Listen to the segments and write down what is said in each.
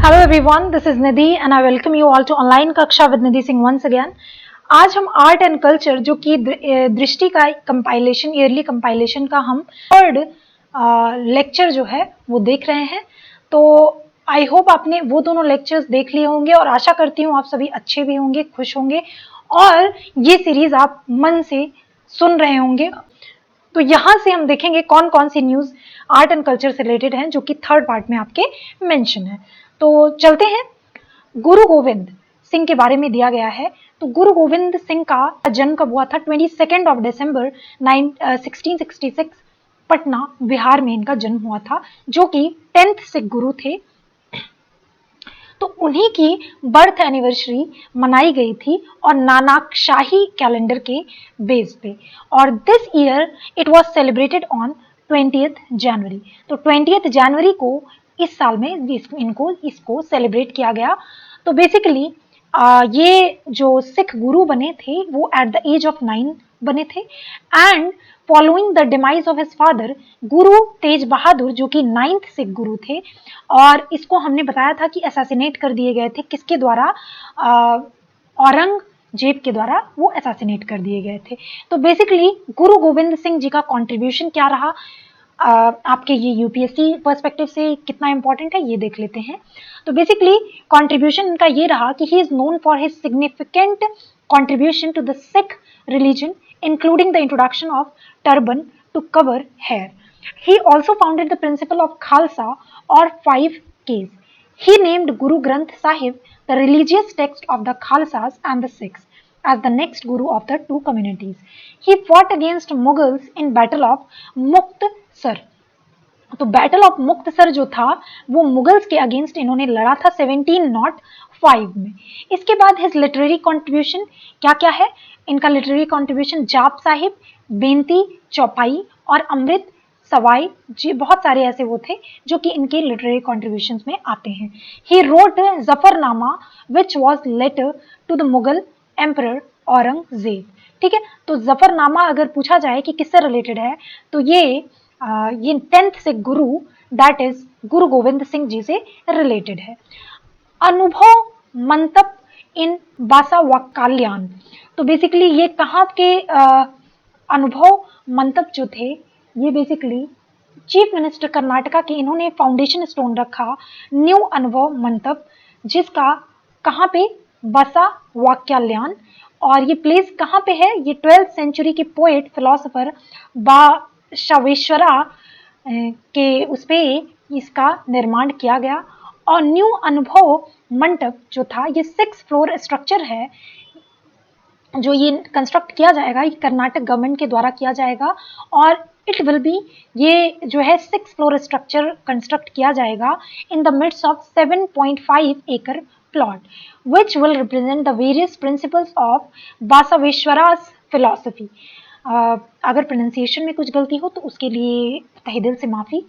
Hello everyone, this is Nidhi and I welcome you all to online कक्षा with Nidhi Singh once again. आज हम art and culture जो कि दृष्टि का कंपाइलेशन ईयरली कंपाइलेशन का हम थर्ड लेक्चर जो है वो देख रहे हैं। तो आई होप आपने वो दोनों लेक्चर्स देख लिए होंगे और आशा करती हूँ आप सभी अच्छे भी होंगे, खुश होंगे और ये सीरीज आप मन से सुन रहे होंगे। तो यहाँ से हम देखेंगे कौन कौन सी न्यूज आर्ट एंड कल्चर से रिलेटेड हैं जो कि थर्ड पार्ट में आपके मेंशन है। तो चलते हैं। गुरु गोविंद सिंह के बारे में दिया गया है। तो गुरु गोविंद सिंह का जन्म कब हुआ था? 22 दिसंबर 1666 पटना बिहार में इनका जन्म हुआ था, जो कि 10th सिख गुरु थे। तो उन्हीं की बर्थ एनिवर्सरी मनाई गई थी और नानकशाही कैलेंडर के बेस पे, और this year it was celebrated on 20th जनवरी। तो 20th जनवरी को इस साल में इसको सेलिब्रेट किया गया। तो बेसिकली ये जो सिख गुरु बने थे वो एट द एज ऑफ 9 बने थे and following the demise of his father गुरु तेज बहादुर, जो कि 9th सिख गुरु थे, और इसको हमने बताया था कि असैसिनेट कर दिए गए थे। किसके द्वारा? औरंगजेब के द्वारा वो असैसिनेट कर दिए गए थे। तो बेसिकली गुरु गोविंद सिंह जी का कंट्रीब्यूशन क्या रहा आपके ये यूपीएससी पर्सपेक्टिव से कितना इंपॉर्टेंट है ये देख लेते हैं। तो बेसिकली कंट्रीब्यूशन इनका ये रहा कि he is known for his significant contribution to the Sikh religion, including the introduction of turban to cover hair. He also founded the principle of Khalsa or 5Ks. He named Guru Granth Sahib, the religious text of the Khalsas and the Sikhs, as the next guru of the two communities. He fought against Mughals in Battle of Muktsar. तो battle of Muktsar जो था वो Mughals के against इन्होंने लड़ा था 1705 में। इसके बाद हिज लिटरेरी कंट्रीब्यूशन क्या क्या है? इनका लिटरेरी कंट्रीब्यूशन जाप साहिब, बेंती चौपाई और अमृत सवाई जी, बहुत सारे ऐसे वो थे जो कि इनके लिटरेरी कंट्रीब्यूशंस में आते हैं। He wrote Zafarnama which was letter to the Mughal emperor Aurangzeb. ठीक है, तो जफरनामा अगर पूछा जाए कि किससे रिलेटेड है तो ये 10th Sikh Guru that is गुरु गोविंद सिंह जी से रिलेटेड है। अनुभव मंतप इन बासा वाक्याल्यान। तो बेसिकली ये कहाँ के अनुभव मंतप जो थे ये बेसिकली चीफ मिनिस्टर कर्नाटका के इन्होंने फाउंडेशन स्टोन रखा न्यू अनुभव मंतप, जिसका कहाँ पे? बसा वाक्याल्यान। और ये प्लेस कहाँ पे है? ये 12th सेंचुरी के पोएट फिलोसोफर बसवेश्वरा के उस पे इसका निर्माण किया गया। और न्यू अनुभव मंडप जो था ये 6 फ्लोर स्ट्रक्चर है जो ये कंस्ट्रक्ट किया जाएगा, ये कर्नाटक गवर्नमेंट के द्वारा किया जाएगा और इट विल बी, ये जो है 6 फ्लोर स्ट्रक्चर कंस्ट्रक्ट किया जाएगा इन द मिड्स ऑफ 7.5 एकड़ plot which will represent the various principles of Basaveshwara's philosophy. अगर प्रोनाउंसिएशन में कुछ गलती हो तो उसके लिए तहे दिल से माफ़ी,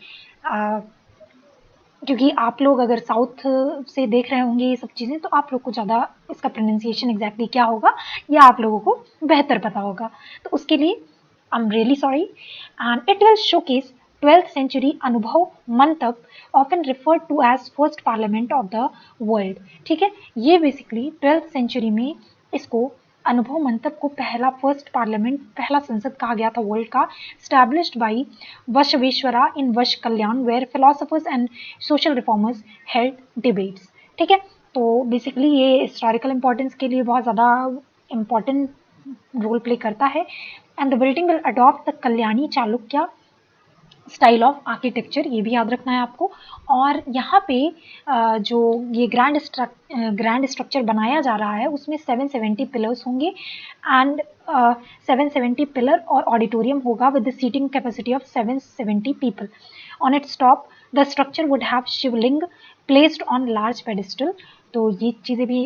क्योंकि आप लोग अगर साउथ से देख रहे होंगे ये सब चीज़ें तो आप लोग को ज़्यादा इसका प्रोनाउंसिएशन एग्जैक्टली क्या होगा या आप लोगों को बेहतर पता होगा, तो उसके लिए I am really sorry. And it will showcase 12th century Anubhava Mantapa often referred to as first parliament of the world. ठीक है, ये बेसिकली 12th century में इसको अनुभव मंतप को पहला फर्स्ट पार्लियामेंट, पहला संसद कहा गया था वर्ल्ड का, established by Basaveshwara in Basavakalyan where philosophers and social reformers held debates. ठीक है, तो बेसिकली ये हिस्टोरिकल इंपॉर्टेंस के लिए बहुत ज़्यादा इंपॉर्टेंट रोल प्ले करता है। And the building will adopt the Kalyani Chalukya style of architecture, ये भी याद रखना है आपको। और यहाँ पे जो ये ग्रैंड स्ट्रक्चर बनाया जा रहा है उसमें 770 पिलर्स होंगे एंड 770 पिलर और ऑडिटोरियम होगा with the seating capacity of 770 people. On its top the structure would have Shivling placed on large pedestal. तो ये चीज़ें भी,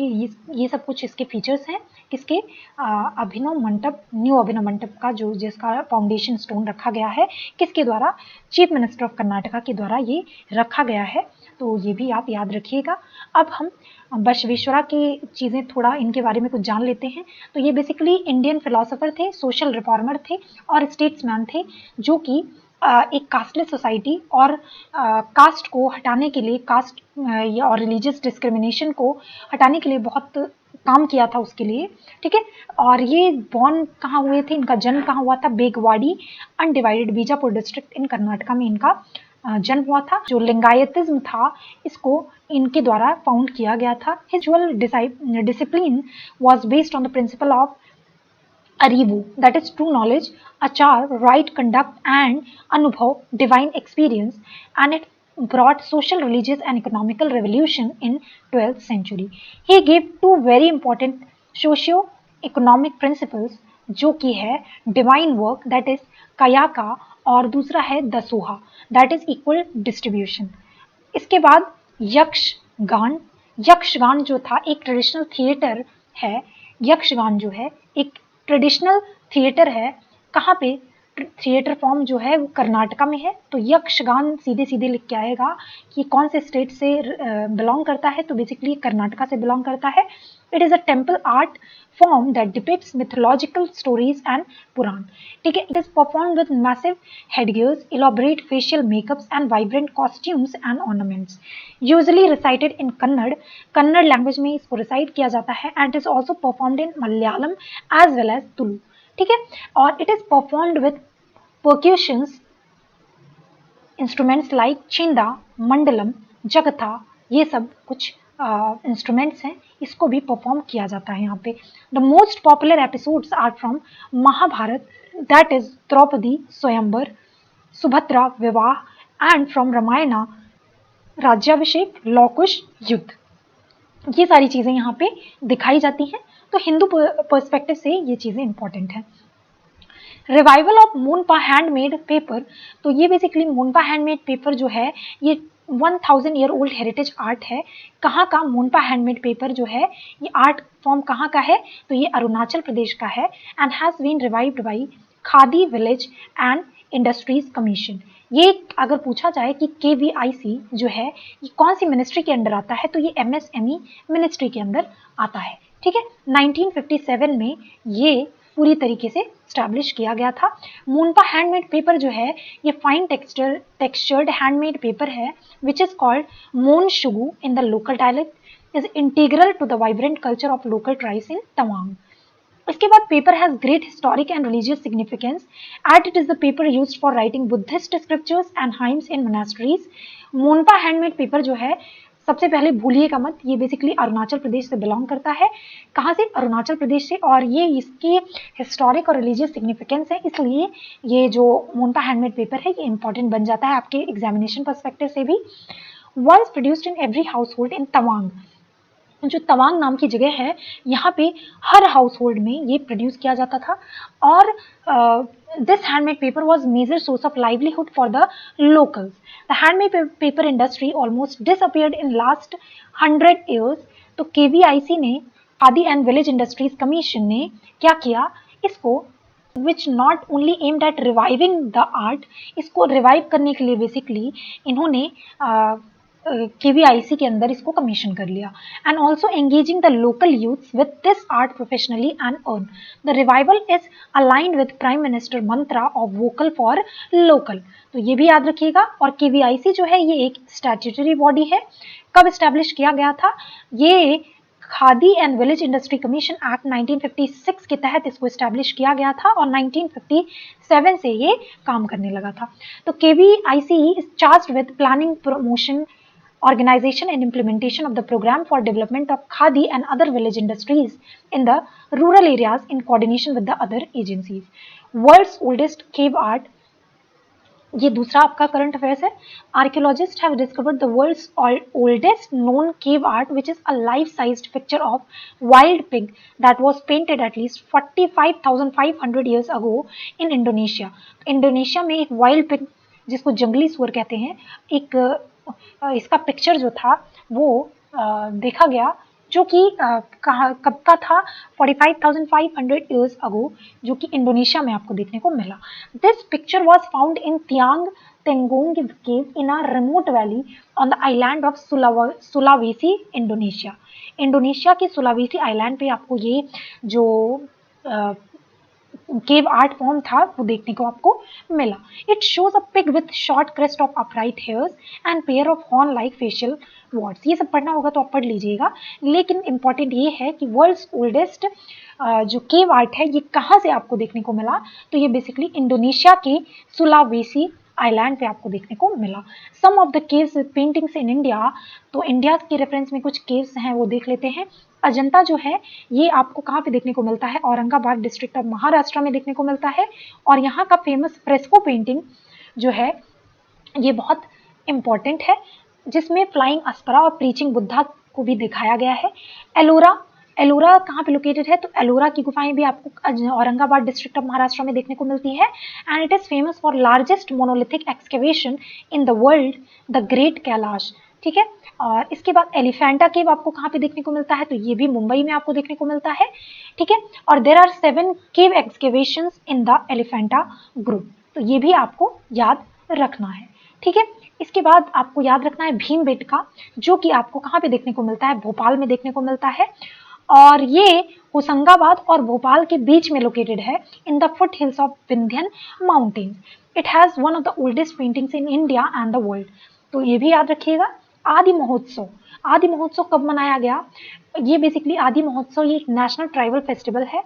ये सब कुछ इसके फीचर्स हैं किसके? अभिनव मंडप, न्यू अभिनव मंडप का जो जिसका फाउंडेशन स्टोन रखा गया है, किसके द्वारा? चीफ मिनिस्टर ऑफ कर्नाटका के द्वारा ये रखा गया है, तो ये भी आप याद रखिएगा। अब हम बसवेश्वरा की चीज़ें थोड़ा इनके बारे में कुछ जान लेते हैं। तो ये बेसिकली इंडियन फिलोसोफर थे, सोशल रिफॉर्मर थे और स्टेट्समैन थे जो कि एक कास्टलेस सोसाइटी और कास्ट को हटाने के लिए, कास्ट और रिलीजियस डिस्क्रिमिनेशन को हटाने के लिए बहुत काम किया था उसके लिए, ठीक है। और ये बॉर्न कहाँ हुए थे, इनका जन्म कहाँ हुआ था, Bagewadi undivided Bijapur district in Karnataka में इनका जन्म हुआ था। जो लिंगायतिज्म था इसको इनके द्वारा फाउंड किया गया था। हिजुअल discipline was based on the principle of Arivu, that is true knowledge, achar, right conduct, and anubhav, divine experience, and it brought social, religious, and economical revolution in 12th century. He gave two very important socio-economic principles, जो कि है divine work that is कयाका और दूसरा है Dasoha that is equal distribution. इसके बाद यक्षगान, यक्षगान जो था एक ट्रेडिशनल थिएटर है। यक्षगान जो है एक ट्रेडिशनल थिएटर है। कहाँ पे थिएटर फॉर्म जो है वो कर्नाटका में है। तो यक्षगान सीधे सीधे लिख के आएगा कि कौन से स्टेट से बिलोंग करता है, तो बेसिकली कर्नाटका से बिलोंग करता है। It is a temple art form that depicts mythological stories and Purana, ठीक है। It is perform with massive headgears, elaborate facial makeups and vibrant costumes and ornaments, usually recited in Kannada, Kannada language में इसको recite किया जाता है। And is also performed in Malayalam as well as Tulu, ठीक है। और it is performed with percussions instruments like chenda, maddalam, jagate, ये सब कुछ इंस्ट्रूमेंट्स हैं, इसको भी परफॉर्म किया जाता है यहाँ पे। The most popular episodes are from Mahabharat that is Draupadi Swayamvar, Subhadra विवाह एंड फ्रॉम रामायणा राज्याभिषेक, लौकुश युद्ध। ये सारी चीजें यहाँ पे दिखाई जाती हैं। तो हिंदू पर्सपेक्टिव से ये चीजें इंपॉर्टेंट हैं। Revival of Monpa handmade paper, तो ये बेसिकली मोनपा हैंडमेड पेपर जो है ये 1000 ईयर ओल्ड हेरिटेज आर्ट है। कहाँ का मोनपा हैंडमेड पेपर जो है ये आर्ट फॉर्म कहाँ का है, तो ये अरुणाचल प्रदेश का है। And has been revived by Khadi village and industries commission. ये अगर पूछा जाए कि KVIC जो है ये कौन सी मिनिस्ट्री के अंडर आता है, तो ये MSME मिनिस्ट्री के अंदर आता है, ठीक है। 1957 में ये पूरी तरीके से स्टैब्लिश किया गया था। मोनपा हैंडमेड पेपर जो है ये फाइन टेक्सचर्ड हैंडमेड पेपर है विच is called Mon Shugu in the local dialect, is integral to the vibrant culture of local tribes in Tawang. इसके बाद paper has great historic and religious significance at it is the paper used for writing Buddhist scriptures and hymns in monasteries. Monpa handmade paper जो है सबसे पहले भूलिएगा मत, ये basically Arunachal Pradesh से बिलोंग करता है। कहाँ से, अरुणाचल प्रदेश से। और ये इसकी हिस्टोरिक और रिलीजियस सिग्निफिकेंस है, इसलिए ये जो मोनपा हैंडमेड पेपर है ये इंपॉर्टेंट बन जाता है आपके एग्जामिनेशन पर्सपेक्टिव से भी। Once produced in every household in Tawang, जो तवांग नाम की जगह है यहाँ पे हर हाउस होल्ड में ये प्रोड्यूस किया जाता था। और this handmade paper was major source of livelihood for the locals. The handmade paper industry almost disappeared in last 100 years. तो KVIC ने, Khadi and village industries commission ने क्या किया, इसको which not only aimed at reviving the art, इसको revive करने के लिए बेसिकली इन्होंने KVIC के अंदर इसको कमीशन कर लिया। And also engaging the local youths with this art professionally and earn. The revival is aligned with prime minister Mantra of vocal for local. तो ये भी याद रखिएगा। और KVIC जो है ये एक स्टैट्यूटरी बॉडी है। कब इस्टेब्लिश किया गया था, ये khadi and village industry commission act 1956 के तहत इसको इस्टेब्लिश किया गया था और 1957 से ये काम करने लगा था। तो KVIC is charged with planning, promotion, organization and implementation of the program for development of khadi and other village industries in the rural areas in coordination with the other agencies. World's oldest cave art, ये दूसरा आपका current affairs है। Archaeologist have discovered the world's oldest known cave art which is a life sized picture of wild pig that was painted at least 45,500 years ago in Indonesia. Indonesia में एक wild pig जिसको जंगली सुअर कहते हैं, एक इसका पिक्चर जो था वो देखा गया, जो कि कब का था, 45,500 ईयर्स अगो, जो कि इंडोनेशिया में आपको देखने को मिला। This picture was found in Tiang Tengong cave in a remote valley on the island of Sulawesi, Indonesia. Indonesia के सुलावेसी आइलैंड पे आपको ये जो केव आर्ट फॉर्म था वो देखने को आपको मिला। It shows a pig with short crest of upright hairs and pair of horn like facial words. ये सब पढ़ना होगा तो आप पढ़ लीजिएगा, लेकिन इंपॉर्टेंट ये है कि वर्ल्ड्स ओल्डेस्ट जो केव आर्ट है ये कहाँ से आपको देखने को मिला, तो ये बेसिकली इंडोनेशिया के सुलावेसी आइलैंड पे आपको देखने को मिला। Some of the caves paintings in India, तो इंडिया के रेफरेंस में कुछ केव्स हैं वो देख लेते हैं। अजंता जो है ये आपको कहाँ पे देखने को मिलता है, औरंगाबाद डिस्ट्रिक्ट ऑफ महाराष्ट्र में देखने को मिलता है। और यहाँ का फेमस फ्रेस्को पेंटिंग जो है ये बहुत इंपॉर्टेंट है, जिसमें फ्लाइंग अस्परा और प्रीचिंग बुद्धा को भी दिखाया गया है। एलोरा, एलोरा कहाँ पे लोकेटेड है, तो एलोरा की गुफाएं भी आपको औरंगाबाद डिस्ट्रिक्ट ऑफ महाराष्ट्र में देखने को मिलती है। And it is famous for largest monolithic excavation in the world, the great Kailash. ठीक है, और इसके बाद एलिफेंटा केव आपको कहाँ पे देखने को मिलता है, तो ये भी मुंबई में आपको देखने को मिलता है। ठीक है, और there are 7 cave excavations in the Elephanta group, तो ये भी आपको याद रखना है। ठीक है, इसके बाद आपको याद रखना है भीमबेटका, जो कि आपको कहाँ पे देखने को मिलता है, भोपाल में देखने को मिलता है। और ये होशंगाबाद और भोपाल के बीच में लोकेटेड है in the foot hills of Vindhyan mountains. It has one of the oldest paintings in India and the world, तो ये भी याद रखिएगा। आदि महोत्सव, आदि महोत्सव कब मनाया गया, ये बेसिकली आदि महोत्सव ये एक नेशनल ट्राइबल फेस्टिवल है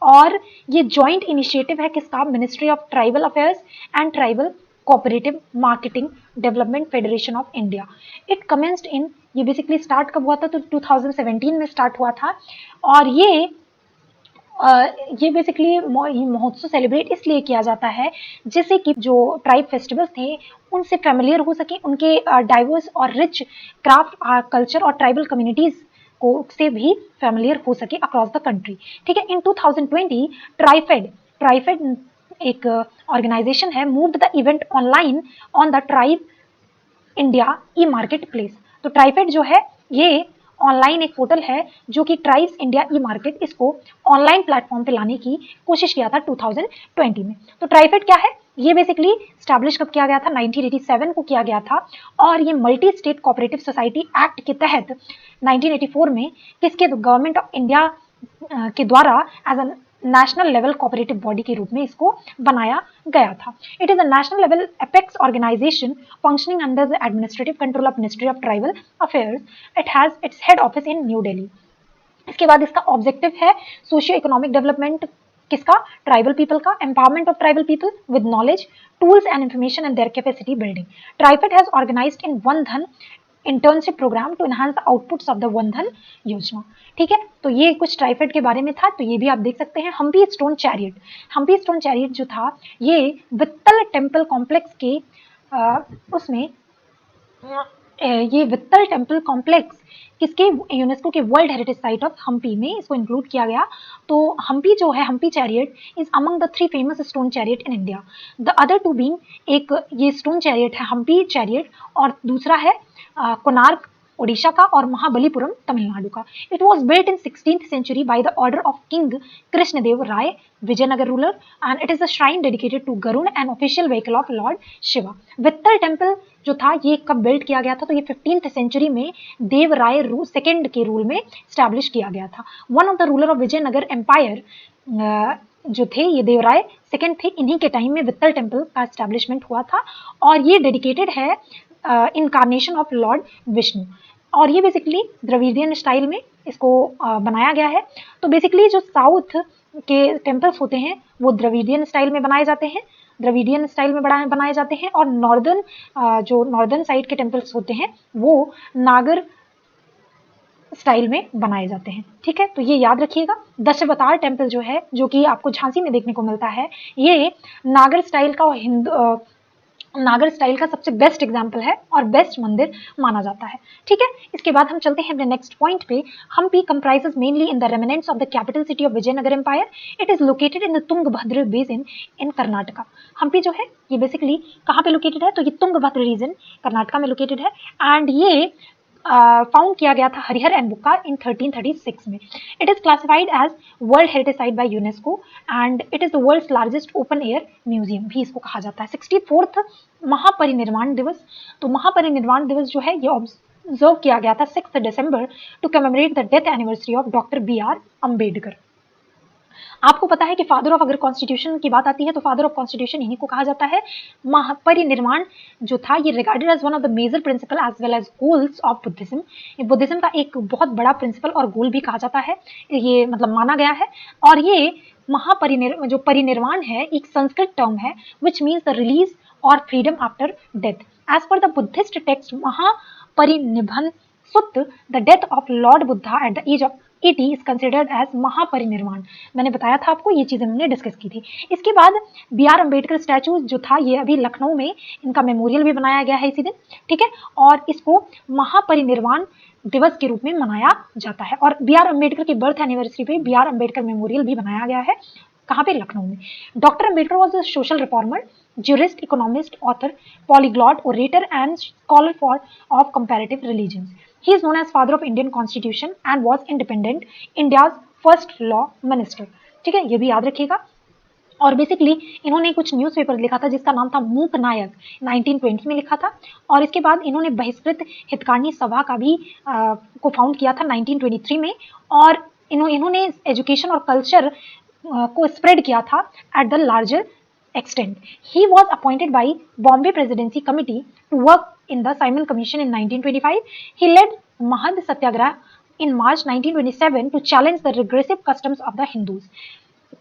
और ये जॉइंट इनिशिएटिव है किसका, ministry of tribal affairs and tribal cooperative marketing development federation of India. It commenced in, ये बेसिकली स्टार्ट कब हुआ था, तो 2017 में स्टार्ट हुआ था। और ये बेसिकली महोत्सव सेलिब्रेट इसलिए किया जाता है जैसे कि जो ट्राइब फेस्टिवल्स थे उनसे फेमिलियर हो सके, उनके डाइवर्स और रिच क्राफ्ट कल्चर और ट्राइबल कम्युनिटीज को से भी फेमिलियर हो सके अक्रॉस द कंट्री। ठीक है, इन 2020 ट्राइफेड एक ऑर्गेनाइजेशन है, moved the event online on the tribe India E market place. तो ट्राइफेड जो है ये ऑनलाइन एक पोर्टल है जो कि ट्राइब्स इंडिया ई मार्केट, इसको ऑनलाइन प्लेटफॉर्म पे लाने की कोशिश किया था 2020 में। तो ट्राइफेड क्या है, ये बेसिकली स्टैब्लिश कब किया गया था, 1987 को किया गया था। और ये multi state cooperative society act के तहत 1984 में किसके, गवर्नमेंट ऑफ इंडिया के द्वारा as a national level cooperative body के रूप में इसको बनाया गया था। It is a national level apex organisation functioning under the administrative control of ministry of tribal affairs. It has its head office in New Delhi. इसके बाद इसका ऑब्जेक्टिव है सोशियो इकोनॉमिक डेवलपमेंट किसका, ट्राइबल पीपल का, empowerment of tribal people with knowledge, tools and information and their capacity building. TRIFED has organised in Van Dhan internship programme to enhance the outputs of the Van Dhan Yojana. ठीक है, तो ये कुछ ट्राइफेड के बारे में था, तो ये भी आप देख सकते हैं। Hampi stone chariot, Hampi stone chariot जो था ये वित्तल टेम्पल कॉम्प्लेक्स के उसमें ये वित्तल टेम्पल कॉम्प्लेक्स किसके, यूनेस्को के world heritage site of Hampi में इसको इंक्लूड किया गया। तो हम्पी जो है, Hampi chariot is among the 3 famous stone chariot in India, the other 2 being, एक ये स्टोन चैरियट है हम्पी चैरियट और दूसरा है कोणार्क ओडिशा का और महाबलीपुरम तमिलनाडु का। It was built in 16th century by the order of King Krishnadev Rai, Vijayanagar ruler, and it is a shrine dedicated to Garud, an official vehicle of Lord Shiva. Vitthal temple जो था ये कब build किया गया था, तो ये 15th century में देव राय सेकेंड के रूल में स्टैब्लिश किया गया था। One of the ruler of Vijayanagar empire जो थे ये देवराय सेकेंड थे, इन्हीं के टाइम में वित्तल टेम्पल का स्टैब्लिशमेंट हुआ था और ये डेडिकेटेड है इनकारनेशन ऑफ लॉर्ड विष्णु। और ये बेसिकली द्रविडियन स्टाइल में इसको बनाया गया है। तो बेसिकली जो साउथ के टेम्पल्स होते हैं वो द्रविडियन स्टाइल में बनाए जाते हैं, द्रविडियन स्टाइल में बनाए जाते हैं, और नॉर्दर्न जो नॉर्दर्न साइड के टेम्पल्स होते हैं वो नागर स्टाइल में बनाए जाते हैं। ठीक है, तो ये याद रखिएगा। दशावतार टेम्पल जो है, जो कि आपको झांसी में देखने को मिलता है, ये नागर स्टाइल का नागर स्टाइल का सबसे बेस्ट एग्जाम्पल है और बेस्ट मंदिर माना जाता है। ठीक है, इसके बाद हम चलते हैं अपने नेक्स्ट पॉइंट पे। Hampi comprises mainly in the remnants of the capital city of Vijayanagar empire. It is located in the Tungabhadra basin in Karnataka. Hampi जो है ये बेसिकली कहाँ पे लोकेटेड है, तो ये तुंगभद्र रीजन कर्नाटका में लोकेटेड है एंड ये फाउंड किया गया था हरिहर एंड बुक्का इन 1336 में। It is classified as world heritage site by UNESCO and it is the world's largest open air museum भी इसको कहा जाता है। 64th महापरिनिर्वाण दिवस, तो महापरिनिर्वाण दिवस जो है ये ऑब्जर्व किया गया था 6 December to commemorate the death anniversary of doctor BR Ambedkar. आपको पता है कि फादर ऑफ, अगर कॉन्स्टिट्यूशन की बात आती है तो फादर ऑफ कॉन्स्टिट्यूशन इन्हीं को कहा जाता है। महापरिनिर्वाण जो था ये regarded as one of the major principal as well as goals of Buddhism, ये बुद्धिज्म का एक बहुत बड़ा प्रिंसिपल और गोल भी कहा जाता है, ये मतलब माना गया है। और ये जो परिनिर्वाण है एक संस्कृत टर्म है विच मीन्स द रिलीज और freedom after death. As per the Buddhist text Mahaparinirvana Sutta, the death of lord Buddha at the age of 80 is considered as Mahaparinirvana. मैंने बताया था आपको, ये चीजें हमने डिस्कस की थी। इसके बाद बी आर अम्बेडकर स्टैचू जो था ये अभी लखनऊ में इनका मेमोरियल भी बनाया गया है इसी दिन, ठीक है, और इसको महापरिनिर्वाण दिवस के रूप में मनाया जाता है। और बी आर अम्बेडकर की बर्थ एनिवर्सरी पे बी आर अम्बेडकर मेमोरियल भी बनाया गया है, कहाँ पे, लखनऊ में। Doctor Ambedkar was a social reformer, jurist, economist, author, polyglot, orator and scholar of comparative religions. He is known as father of Indian Constitution and was independent India's first law minister. ठीक है, ये भी याद रखिएगा। और बेसिकली इन्होंने कुछ newspaper लिखा था जिसका नाम था मूक नायक, 1920 में लिखा था। और इसके बाद इन्होंने बहिष्कृत हितकारिणी सभा का भी को फाउंड किया था 1923 में। और इन्होंने एजुकेशन और कल्चर को स्प्रेड किया था at the larger extent. He was appointed by Bombay Presidency Committee to work in the Simon Commission in 1925. He led Mahad Satyagraha in March 1927 to challenge the regressive customs of the Hindus.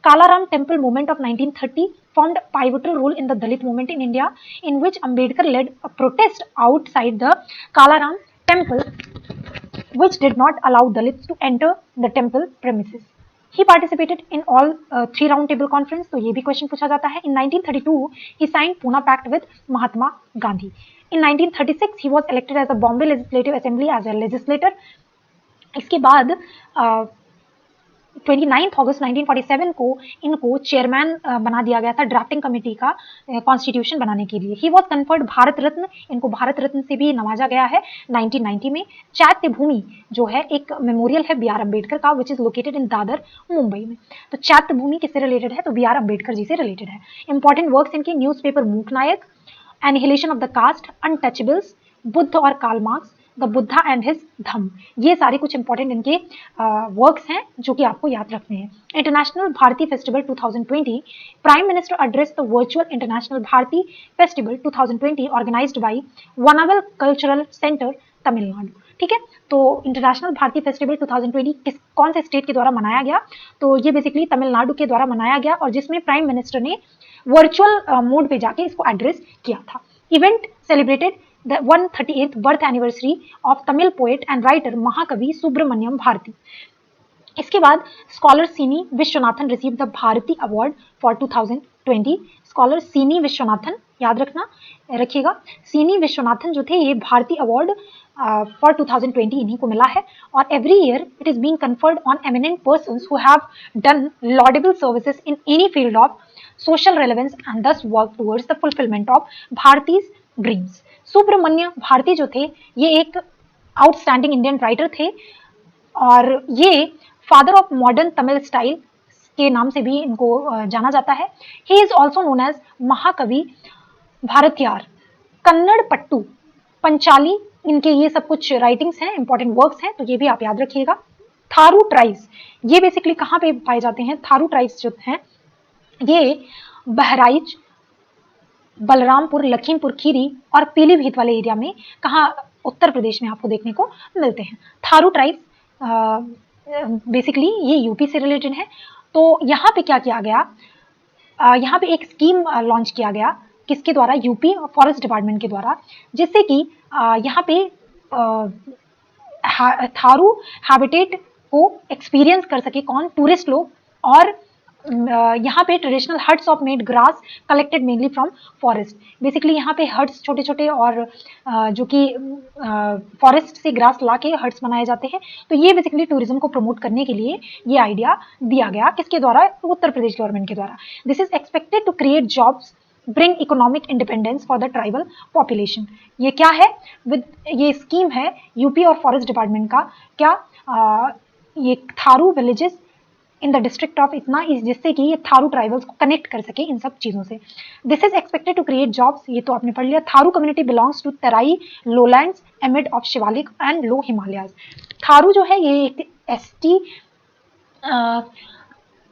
Kalaram Temple movement of 1930 formed a pivotal role in the Dalit movement in India, in which Ambedkar led a protest outside the Kalaram Temple, which did not allow Dalits to enter the temple premises. He participated in all three round table conference, तो ये भी question पूछा जाता है। In 1932, he signed Pune Pact with Mahatma Gandhi. In 1936, he was elected as a Bombay Legislative Assembly as a legislator. इसके बाद 29 अगस्त 1947 को इनको चेयरमैन बना दिया गया था ड्राफ्टिंग कमेटी का कॉन्स्टिट्यूशन बनाने के लिए। He was conferred Bharat Ratna, इनको भारत रत्न से भी नवाजा गया है 1990 में। चैत्य भूमि जो है एक मेमोरियल है बी आर अम्बेडकर का, विच इज लोकेटेड इन दादर, मुंबई में। तो चैत्य भूमि किससे रिलेटेड है, तो बी आर अम्बेडकर जी से रिलेटेड है। इंपॉर्टेंट वर्क्स इनके newspaper Mook Nayak, annihilation of the caste, untouchables, Buddha और Karl Marx, the Buddha and his Dhamma, ये सारे कुछ इंपॉर्टेंट इनके वर्क्स हैं जो कि आपको याद रखने हैं। International Bharati festival 2020, prime minister address the virtual international Bharati festival 2020 organised by Vanavil cultural centre Tamil Nadu. ठीक है, तो इंटरनेशनल भारती फेस्टिवल 2020 कौन से स्टेट के द्वारा मनाया गया, तो ये बेसिकली तमिलनाडु के द्वारा मनाया गया, और जिसमें प्राइम मिनिस्टर ने वर्चुअल मोड पे जाके इसको एड्रेस किया था। Event celebrated the 138th birth anniversary of Tamil poet and writer महाकवि सुब्रमण्यम भारती। इसके बाद scholar Seeni Viswanathan receive the Bharati award for 2020। Scholar Seeni Viswanathan याद रखिएगा, सीनी विश्वनाथन जो थे ये भारती अवार्ड फॉर 2020 इन्हीं को मिला है। और every year it is being conferred on eminent persons who have done laudable services in any field of social relevance and thus work towards the fulfilment of Bharati's dreams. Subramania Bharati जो थे ये एक आउटस्टैंडिंग इंडियन राइटर थे, और ये father of modern Tamil style के नाम से भी इनको जाना जाता है। He is also known as Mahakavi Bharathiyar, Kannada पट्टू, पंचाली, इनके ये सब कुछ राइटिंग्स हैं, इंपॉर्टेंट वर्क्स हैं, तो ये भी आप याद रखिएगा। थारू ट्राइब्स, ये बेसिकली कहाँ पे पाए जाते हैं, थारू ट्राइब्स जो हैं ये बहराइच, बलरामपुर, लखीमपुर खीरी और पीलीभीत वाले एरिया में, कहाँ, उत्तर प्रदेश में आपको देखने को मिलते हैं। थारू ट्राइब्स बेसिकली ये यूपी से रिलेटेड है। तो यहाँ पे क्या किया गया, यहाँ पे एक स्कीम लॉन्च किया गया, किसके द्वारा, यूपी फॉरेस्ट डिपार्टमेंट के द्वारा, जिससे कि यहाँ पे थारू हैबिटेट को एक्सपीरियंस कर सके कौन, टूरिस्ट लोग। और यहाँ पे traditional huts of made grass collected mainly from forest, basically यहाँ पे हट्स छोटे छोटे और जो कि फॉरेस्ट से ग्रास ला के हट्स बनाए जाते हैं। तो ये बेसिकली टूरिज्म को प्रमोट करने के लिए ये आइडिया दिया गया, किसके द्वारा, उत्तर प्रदेश गवर्नमेंट के द्वारा। This is expected to create jobs, bring economic independence for the tribal population. ये क्या है, विद ये स्कीम है यूपी और फॉरेस्ट डिपार्टमेंट का, क्या ये Tharu villages in the district of इतना, जिससे कि ये थारू ट्राइबल्स को कनेक्ट कर सके इन सब चीज़ों से। This is expected to create jobs, ये तो आपने पढ़ लिया। Tharu community belongs to Terai lowlands amid of Shivalik and low Himalayas. Tharu जो है ये एक एसटी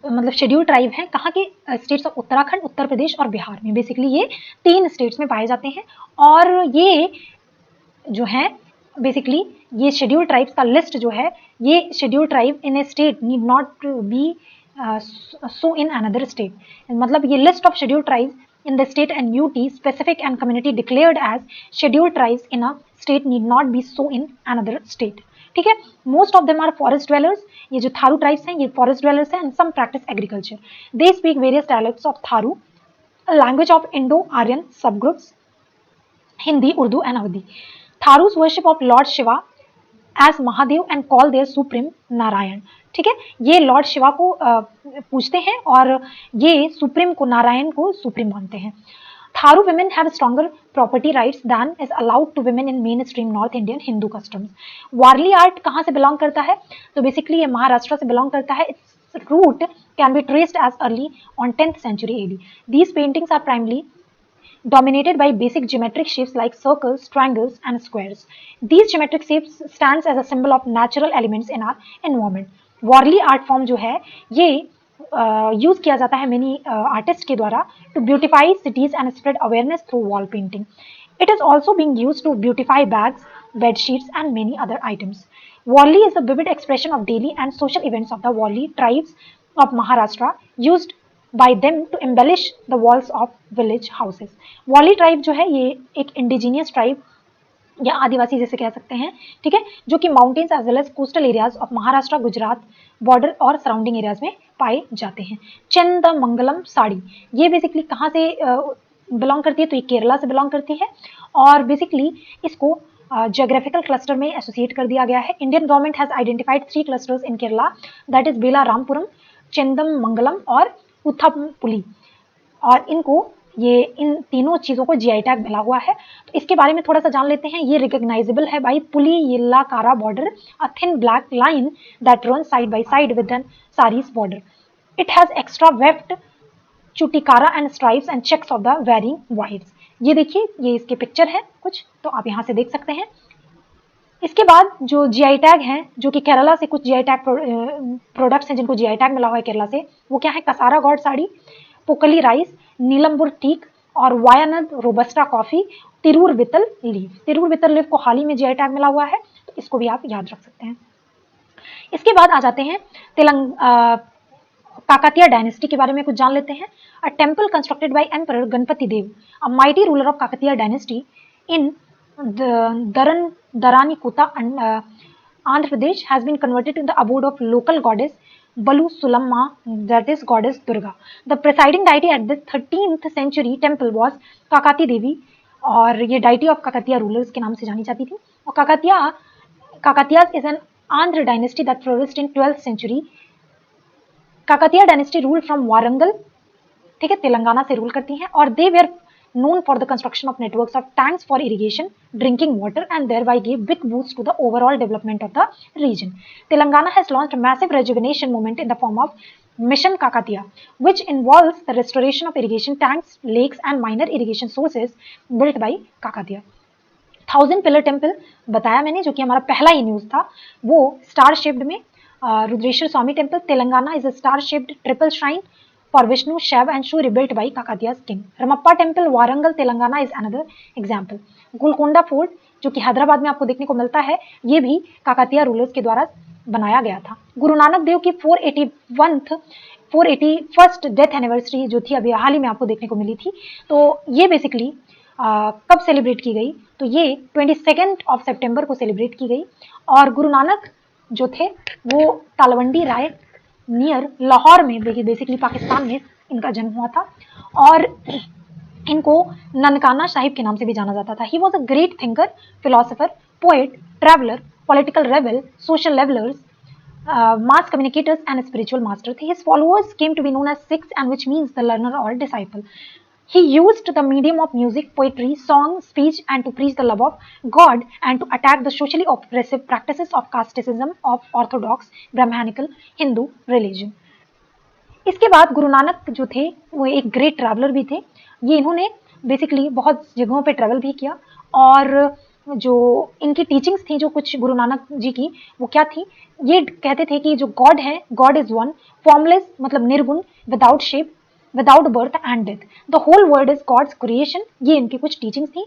मतलब शेड्यूल ट्राइब हैं कहाँ के, स्टेट्स ऑफ उत्तराखंड, उत्तर प्रदेश और बिहार में। बेसिकली ये 3 स्टेट्स में पाए जाते हैं। और ये जो है बेसिकली ये शेड्यूल ट्राइब्स का लिस्ट जो है, ये schedule tribe in A state need not be so in another state. मतलब ये list of schedule tribes in the state and UT specific and community declared as scheduled tribes in a state need not be so in another state। ठीक है, most of them are forest dwellers। ये जो Tharu tribes हैं ये forest dwellers हैं, and some practice agriculture. They speak various dialects of Tharu, language of Indo Aryan subgroups, Hindi, Urdu and Awadhi. Tharus worship of lord Shiva as Mahadev and call their supreme Narayan. ठीक है, ये Lord Shiva को पूछते हैं और ये सुप्रीम को, नारायण को सुप्रीम मानते हैं। Tharu women have stronger property rights than is allowed to women in mainstream North Indian Hindu customs। Warli art कहाँ से बिलोंग करता है, तो बेसिकली ये महाराष्ट्र से बिलोंग करता है। Its root can be traced as early on 10th century AD। These paintings are primarily dominated by basic geometric shapes like circles, triangles and squares। These geometric shapes stands as a symbol of natural elements in our environment। Warli art form जो है ये use किया जाता है many artist के द्वारा to beautify cities and spread awareness through wall painting. It is also being used to beautify bags, bedsheets and many other items. Warli is the vivid expression of daily and social events of the Warli tribes of Maharashtra used by them to embellish the walls of village houses। Warli tribe जो है ये एक indigenous tribe या आदिवासी जैसे कह सकते हैं, ठीक है, जो कि mountains as well as coastal areas of Maharashtra, Gujarat border और सराउंडिंग एरियाज में पाए जाते हैं। चंदमंगलम साड़ी ये बेसिकली कहाँ से बिलोंग करती है, तो ये केरला से बिलोंग करती है और बेसिकली इसको जियोग्राफिकल क्लस्टर में एसोसिएट कर दिया गया है। Indian government has identified 3 clusters in Kerala, that is Balaramapuram, Chendamangalam और उथापुली, और इनको ये इन तीनों चीज़ों को जीआई टैग मिला हुआ है। तो इसके बारे में थोड़ा सा जान लेते हैं। ये रिकॉग्नाइजेबल है by Puliyilakkara border, a thin black line that run side by side with an sari's border. It has extra weft chuttikkara and stripes and checks of the varying weaves. ये देखिए, ये इसके पिक्चर है कुछ, तो आप यहाँ से देख सकते हैं। इसके बाद जो जीआई टैग हैं, जो कि केरला से कुछ जीआई टैग प्रोडक्ट्स हैं जिनको जीआई टैग मिला हुआ है केरला से, वो क्या है, कसारा गौड साड़ी, पोकली राइस, नीलम्बुर टीक और वायानद रोबस्टा कॉफी, तिरूर बितल लीफ। तिरूर बितल लीफ को हाल ही में जीआई टैग मिला हुआ है, तो इसको भी आप याद रख सकते हैं। इसके बाद आ जाते हैं काकतिया डायनेस्टी के बारे में कुछ जान लेते हैं। A temple constructed by emperor Ganapati Dev, a mighty ruler of Kakatiya dynasty in Daranikutta and Andhra Pradesh has been converted into the abode of local goddess Balu Sulamma, that is goddess Durga। The presiding deity at this 13th century temple was Kakati Devi, और ये deity of Kakatiya rulers के नाम से जानी जाती थी। और Kakatiyas is an Andhra dynasty that flourished in 12th century। Kakatiya dynasty ruled from Warangal, ठीक है, तेलंगाना से रूल करती हैं, और they were known for the construction of networks of tanks for irrigation, drinking water, and thereby gave big boost to the overall development of the region। Telangana has launched a massive rejuvenation movement in the form of Mission Kakatiya, which involves the restoration of irrigation tanks, lakes, and minor irrigation sources built by Kakatiya। 1000 pillar temple बताया मैंने, जो कि हमारा पहला ही news था, वो star shaped में Rudreshwar Swamy temple Telangana is a star shaped triple shrine for Vishnu, Shiva and Shiv rebuilt by Kakatiya's king। Ramappa temple, Warangal, Telangana is another example। Golconda fort जो कि हैदराबाद में आपको देखने को मिलता है, ये भी काकतिया रूलर्स के द्वारा बनाया गया था। गुरु नानक देव की 481st डेथ एनिवर्सरी जो थी अभी हाल ही में आपको देखने को मिली थी, तो ये बेसिकली कब सेलिब्रेट की गई, तो ये 22 सितंबर को सेलिब्रेट की गई। और गुरु नानक जो थे वो तालवंडी राय नियर लाहौर में, बेसिकली पाकिस्तान में इनका जन्म हुआ था, और इनको ननकाना साहिब के नाम से भी जाना जाता था। He was a great thinker, philosopher, poet, traveller, political rebel, social levellers, mass communicators and spiritual master। His followers came to be known as Sikhs, and which means the learner or disciple। He used the medium of music, poetry, song, speech and to preach the love of God and to attack the socially oppressive practices of casteism of orthodox Brahmanical Hindu religion। इसके बाद गुरु नानक जो थे वो एक great traveller भी थे। ये इन्होंने बेसिकली बहुत जगहों पे ट्रैवल भी किया, और जो इनकी टीचिंग्स थी, जो कुछ गुरु नानक जी की, वो क्या थी, ये कहते थे कि जो गॉड है, गॉड इज वन, फॉर्मलेस मतलब निर्गुण, without shape, without birth and death, the whole world is God's creation. ये इनकी कुछ टीचिंग्स थी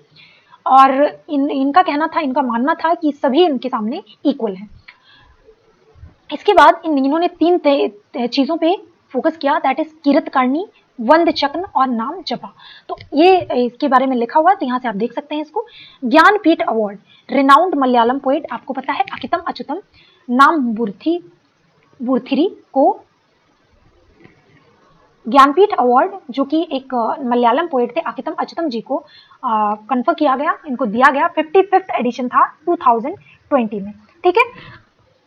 और इनका कहना था, इनका मानना था कि सभी इनके सामने इक्वल है। इसके बाद इन्होंने 3 चीजों पे फोकस किया, दैट इज कीरत करनी, वंद चक्न और नाम जपा। तो ये इसके बारे में लिखा हुआ है, तो यहाँ से आप देख सकते हैं इसको। Jnanpith award, renowned Malayalam poet, आपको पता है अकितम अच्युतम नाम बुरथिरी को ज्ञानपीठ अवार्ड, जो कि एक मलयालम पोएट थे अकितम अच्युतम जी को कन्फर किया गया, इनको दिया गया। 55th एडिशन था 2020 में। ठीक है,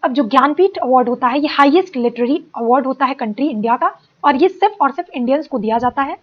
अब जो ज्ञानपीठ अवार्ड होता है, ये हाईएस्ट लिटरेरी अवार्ड होता है कंट्री इंडिया का, और ये सिर्फ और सिर्फ इंडियंस को दिया जाता है।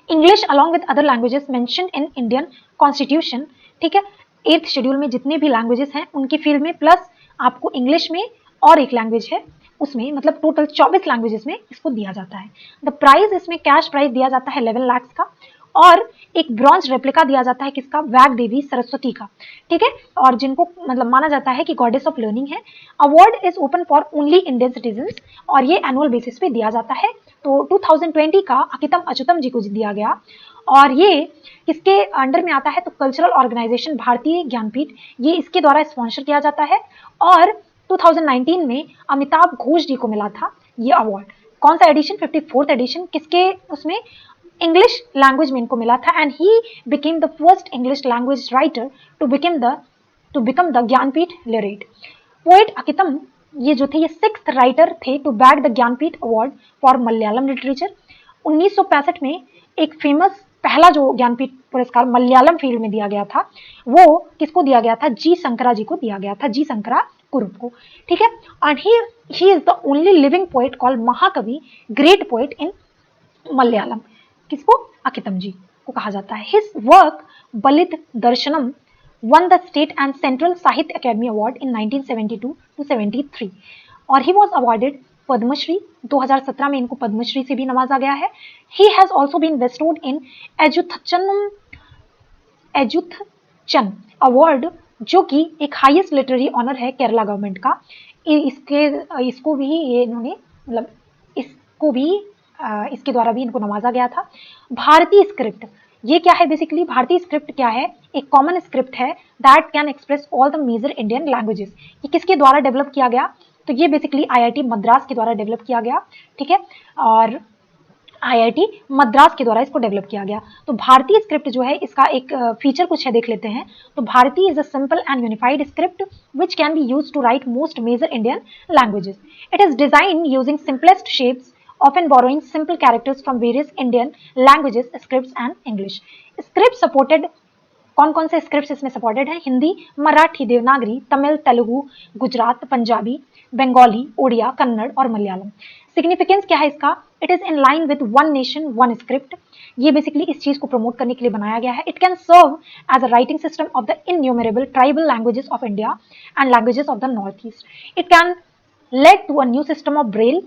English along with other languages mention in Indian constitution. ठीक है, 8th शेड्यूल में जितने भी लैंग्वेजेस हैं उनके फील्ड में, प्लस आपको इंग्लिश में और एक लैंग्वेज है उसमें, मतलब टोटल 24 लैंग्वेजेस में इसको दिया जाता है। द प्राइज, इसमें कैश प्राइज दिया जाता है 11 लाख का, और एक ब्रॉन्ज रेप्लिका दिया जाता है किसका, वैग देवी सरस्वती का। ठीक है, और जिनको मतलब माना जाता है कि गॉडेस ऑफ लर्निंग है। Award is open for only Indian citizens, और ये एनुअल बेसिस पे दिया जाता है। तो 2020 का अकितम अच्युतम जी को दिया गया, और ये किसके अंडर में आता है, तो कल्चरल ऑर्गेनाइजेशन भारतीय ज्ञानपीठ, ये इसके द्वारा स्पॉन्सर किया जाता है। और 2019 में अमिताभ घोष जी को मिला था ये अवार्ड। कौन सा एडिशन, 54th एडिशन, किसके उसमें, इंग्लिश लैंग्वेज में इनको मिला था, and he became the first English language writer to become the Jnanpith laureate. Poet Akkitham ये जो थे, ये 6th राइटर थे to bag the Jnanpith award for Malayalam literature. 1965 में एक फेमस पहला जो ज्ञानपीठ पुरस्कार मलयालम फील्ड में दिया गया था, वो किसको दिया गया था, जी शंकरा जी को दिया गया था, जी शंकरा कुरुप को। ठीक है, and he is the only living poet called महाकवि, ग्रेट पोएट इन मलयालम। किसको, अकितम जी को कहा जाता है। हिज वर्क बलित दर्शनम one the state and central साहित्य अकेडमी अवार्ड इन 1972 to 73, और ही वॉज अवार्डेड पद्मश्री। 2017 में इनको पद्मश्री से भी नवाजा गया है। He has also been bestowed in Ezhuthachan award, जो कि एक हाईएस्ट लिटरेरी ऑनर है केरला गवर्नमेंट का। इसको भी ये इन्होंने मतलब इसको भी इसके द्वारा भी इनको नवाजा गया था। भारतीय स्क्रिप्ट, ये क्या है बेसिकली, भारतीय स्क्रिप्ट क्या है, एक कॉमन स्क्रिप्ट है that can express all the major Indian languages. ये किसके द्वारा डेवलप किया गया, तो ये बेसिकली आईआईटी मद्रास के द्वारा डेवलप किया गया। ठीक है, और आईआईटी मद्रास के द्वारा इसको डेवलप किया गया। तो भारतीय स्क्रिप्ट जो है, इसका एक फीचर कुछ है, देख लेते हैं। तो Bharatiya is a simple and unified script which can be used to write most major Indian languages. It is design using simplest shapes, often borrowing simple characters from various Indian languages, scripts and English. Script supported, कौन कौन से script इसमें supported हैं, हिंदी, मराठी, देवनागरी, तमिल, तेलुगु, गुजरात, पंजाबी, बंगाली, ओडिया, कन्नड़ और Malayalam. Significance क्या है इसका, it is in line with one nation one script. ये बेसिकली इस चीज को प्रमोट करने के लिए बनाया गया है। It can serve as a writing system of the innumerable tribal languages of India and languages of the north east. It can lead to a new system of Braille